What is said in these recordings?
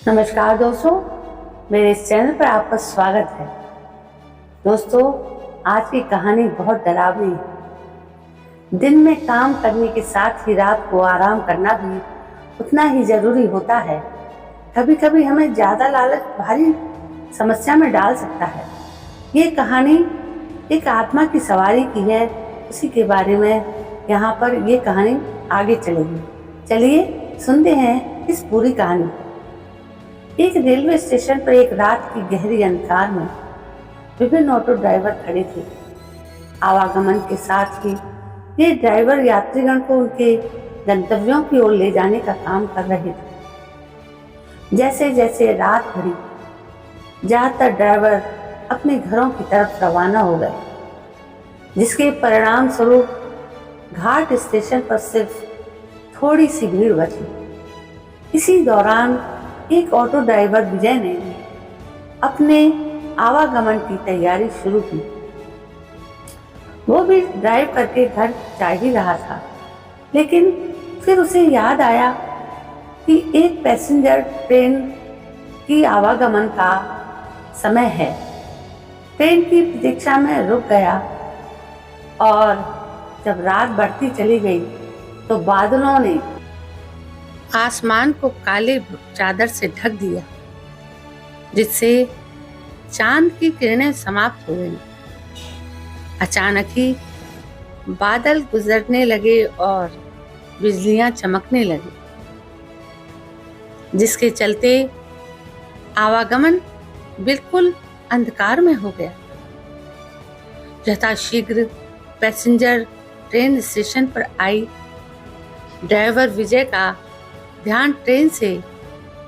नमस्कार दोस्तों, मेरे इस चैनल पर आपका स्वागत है। दोस्तों, आज की कहानी बहुत डरावनी है। दिन में काम करने के साथ ही रात को आराम करना भी उतना ही जरूरी होता है। कभी कभी हमें ज्यादा लालच भारी समस्या में डाल सकता है। ये कहानी एक आत्मा की सवारी की है, उसी के बारे में यहाँ पर ये कहानी आगे चलेगी। चलिए सुनते हैं इस पूरी कहानी। एक रेलवे स्टेशन पर एक रात की गहरी अंधकार में विभिन्न ऑटो ड्राइवर खड़े थे। आवागमन के साथ ही ये ड्राइवर यात्रीगण को उनके गंतव्यों की ओर ले जाने का काम कर रहे थे। जैसे जैसे रात बढ़ी, ज्यादातर ड्राइवर अपने घरों की तरफ रवाना हो गए, जिसके परिणाम स्वरूप घाट स्टेशन पर सिर्फ थोड़ी सी भीड़ बची। इसी दौरान एक ऑटो ड्राइवर विजय ने अपने आवागमन की तैयारी शुरू की। वो भी ड्राइव करके घर जा ही रहा था, लेकिन फिर उसे याद आया कि एक पैसेंजर ट्रेन की आवागमन का समय है। ट्रेन की प्रतीक्षा में रुक गया और जब रात बढ़ती चली गई तो बादलों ने आसमान को काले चादर से ढक दिया, जिससे चांद की किरणें समाप्त हो गईं। अचानक ही बादल गुजरने लगे और बिजलियां चमकने लगी, जिसके चलते आवागमन बिल्कुल अंधकार में हो गया। यथाशीघ्र पैसेंजर ट्रेन स्टेशन पर आई। ड्राइवर विजय का ध्यान ट्रेन से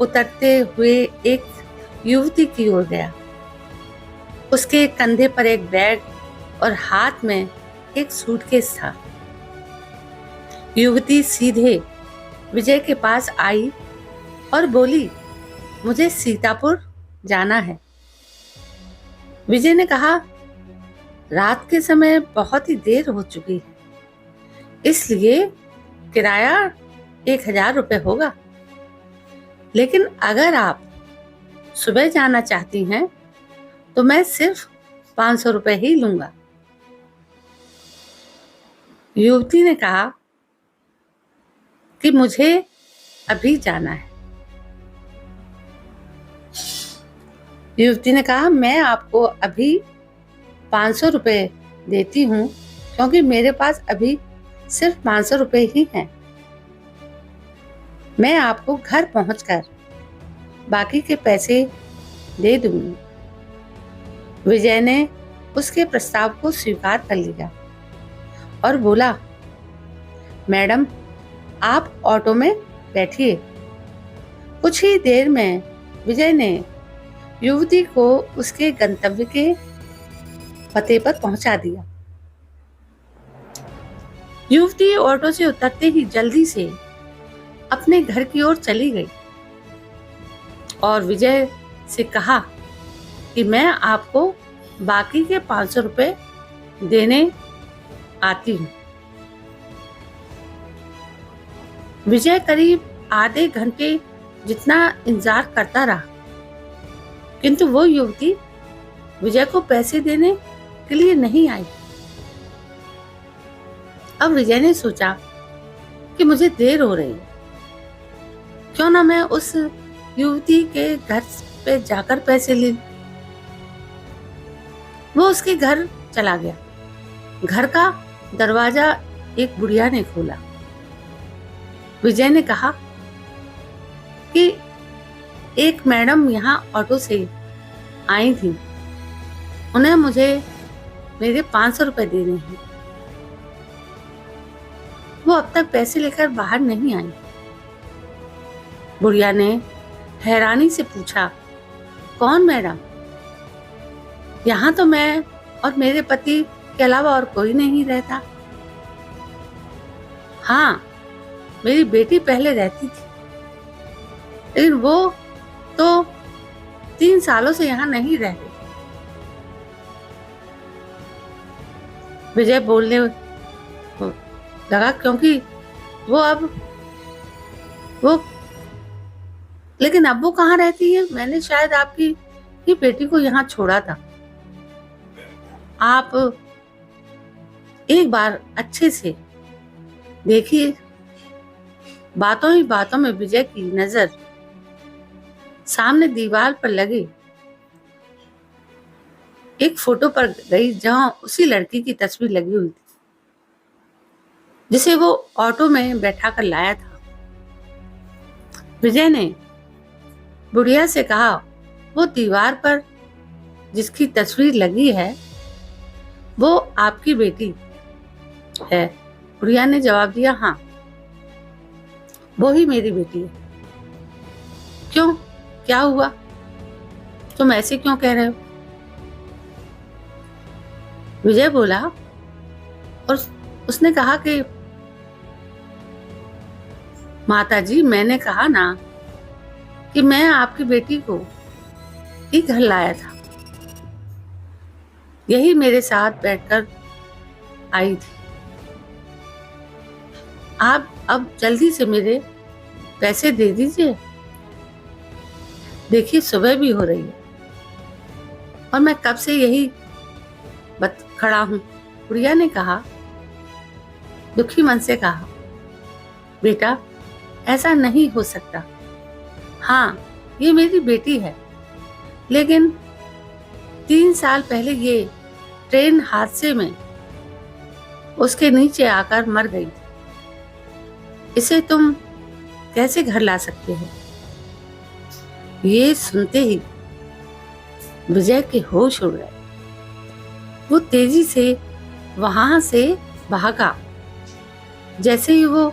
उतरते हुए एक युवती की ओर गया। उसके कंधे पर एक बैग और हाथ में एक सूटकेस था। युवती सीधे विजय के पास आई और बोली, मुझे सीतापुर जाना है। विजय ने कहा, रात के समय बहुत ही देर हो चुकी है, इसलिए किराया 1000 रुपये होगा, लेकिन अगर आप सुबह जाना चाहती हैं तो मैं सिर्फ 500 रुपये ही लूंगा। युवती ने कहा कि मुझे अभी जाना है। युवती ने कहा, मैं आपको अभी 500 रुपये देती हूँ, क्योंकि मेरे पास अभी सिर्फ 500 रुपये ही हैं। मैं आपको घर पहुंचकर बाकी के पैसे दे दूंगी। विजय ने उसके प्रस्ताव को स्वीकार कर लिया और बोला, मैडम आप ऑटो में बैठिए। कुछ ही देर में विजय ने युवती को उसके गंतव्य के पते पर पहुंचा दिया। युवती ऑटो से उतरते ही जल्दी से अपने घर की ओर चली गई और विजय से कहा कि मैं आपको बाकी के 500 रुपये देने आती हूँ। विजय करीब आधे घंटे जितना इंतजार करता रहा, किंतु वो युवती विजय को पैसे देने के लिए नहीं आई। अब विजय ने सोचा कि मुझे देर हो रही है, क्यों ना मैं उस युवती के घर पे जाकर पैसे ले। वो उसके घर चला गया। घर का दरवाजा एक बुढ़िया ने खोला। विजय ने कहा कि एक मैडम यहाँ ऑटो से आई थी, उन्हें मुझे मेरे 500 रुपये देने हैं। वो अब तक पैसे लेकर बाहर नहीं आई। बुढ़िया ने हैरानी से पूछा, कौन मैडम? यहाँ तो मैं और मेरे पति के अलावा और कोई नहीं रहता। हाँ, मेरी बेटी पहले रहती थी, लेकिन वो तो 3 सालों से यहाँ नहीं रह रही। विजय बोलने लगा, क्योंकि वो लेकिन अब वो कहाँ रहती है? मैंने शायद आपकी ही बेटी को यहाँ छोड़ा था। आप एक बार अच्छे से देखिए। बातों ही बातों में विजय की नजर सामने दीवार पर लगे एक फोटो पर गई, जहां उसी लड़की की तस्वीर लगी हुई थी जिसे वो ऑटो में बैठा कर लाया था। विजय ने बुढ़िया से कहा, वो दीवार पर जिसकी तस्वीर लगी है वो आपकी बेटी है? बुढ़िया ने जवाब दिया, हाँ, वो ही मेरी बेटी है। क्यों, क्या हुआ? तुम ऐसे क्यों कह रहे हो? विजय बोला और उसने कहा कि माता जी, मैंने कहा ना कि मैं आपकी बेटी को ही घर लाया था, यही मेरे साथ बैठकर आई थी। आप अब जल्दी से मेरे पैसे दे दीजिए। देखिए, सुबह भी हो रही है और मैं कब से यही खड़ा हूं। बुढ़िया ने कहा, दुखी मन से कहा, बेटा, ऐसा नहीं हो सकता। हाँ, ये मेरी बेटी है, लेकिन 3 साल पहले ये ट्रेन हादसे में उसके नीचे आकर मर गई। इसे तुम कैसे घर ला सकते हो? ये सुनते ही विजय के होश उड़ गए। वो तेजी से वहां से भागा। जैसे ही वो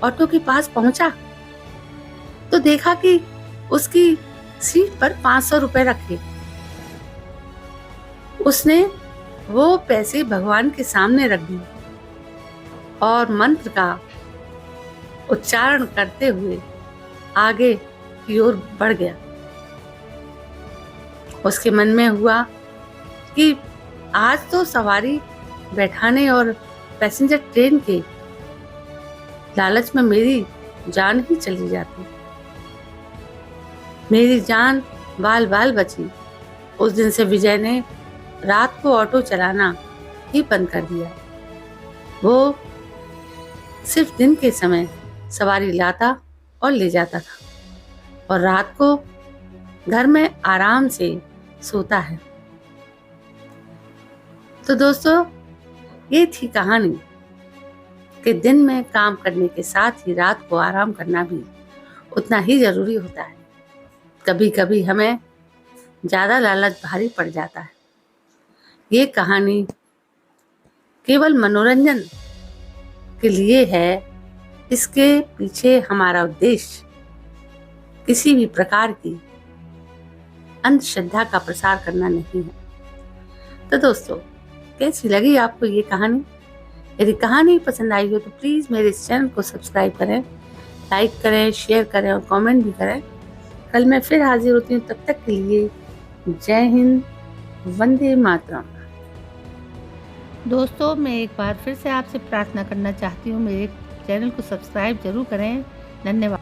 ऑटो के पास पहुंचा तो देखा कि उसकी सीट पर 500 रुपए रखे। उसने वो पैसे भगवान के सामने रख दिए और मंत्र का उच्चारण करते हुए आगे की ओर बढ़ गया। उसके मन में हुआ कि आज तो सवारी बैठाने और पैसेंजर ट्रेन के लालच में मेरी जान ही चली जाती। मेरी जान बाल बाल बची। उस दिन से विजय ने रात को ऑटो चलाना ही बंद कर दिया। वो सिर्फ दिन के समय सवारी लाता और ले जाता था और रात को घर में आराम से सोता है। तो दोस्तों, ये थी कहानी कि दिन में काम करने के साथ ही रात को आराम करना भी उतना ही जरूरी होता है। कभी कभी हमें ज्यादा लालच भारी पड़ जाता है। ये कहानी केवल मनोरंजन के लिए है। इसके पीछे हमारा उद्देश्य किसी भी प्रकार की अंधश्रद्धा का प्रसार करना नहीं है। तो दोस्तों, कैसी लगी आपको ये कहानी? यदि कहानी पसंद आई हो तो प्लीज़ मेरे इस चैनल को सब्सक्राइब करें, लाइक करें, शेयर करें और कमेंट भी करें। कल मैं फिर हाजिर होती हूँ। तब तक के लिए जय हिंद, वंदे मातरम। दोस्तों, मैं एक बार फिर से आपसे प्रार्थना करना चाहती हूँ, मेरे चैनल को सब्सक्राइब जरूर करें। धन्यवाद।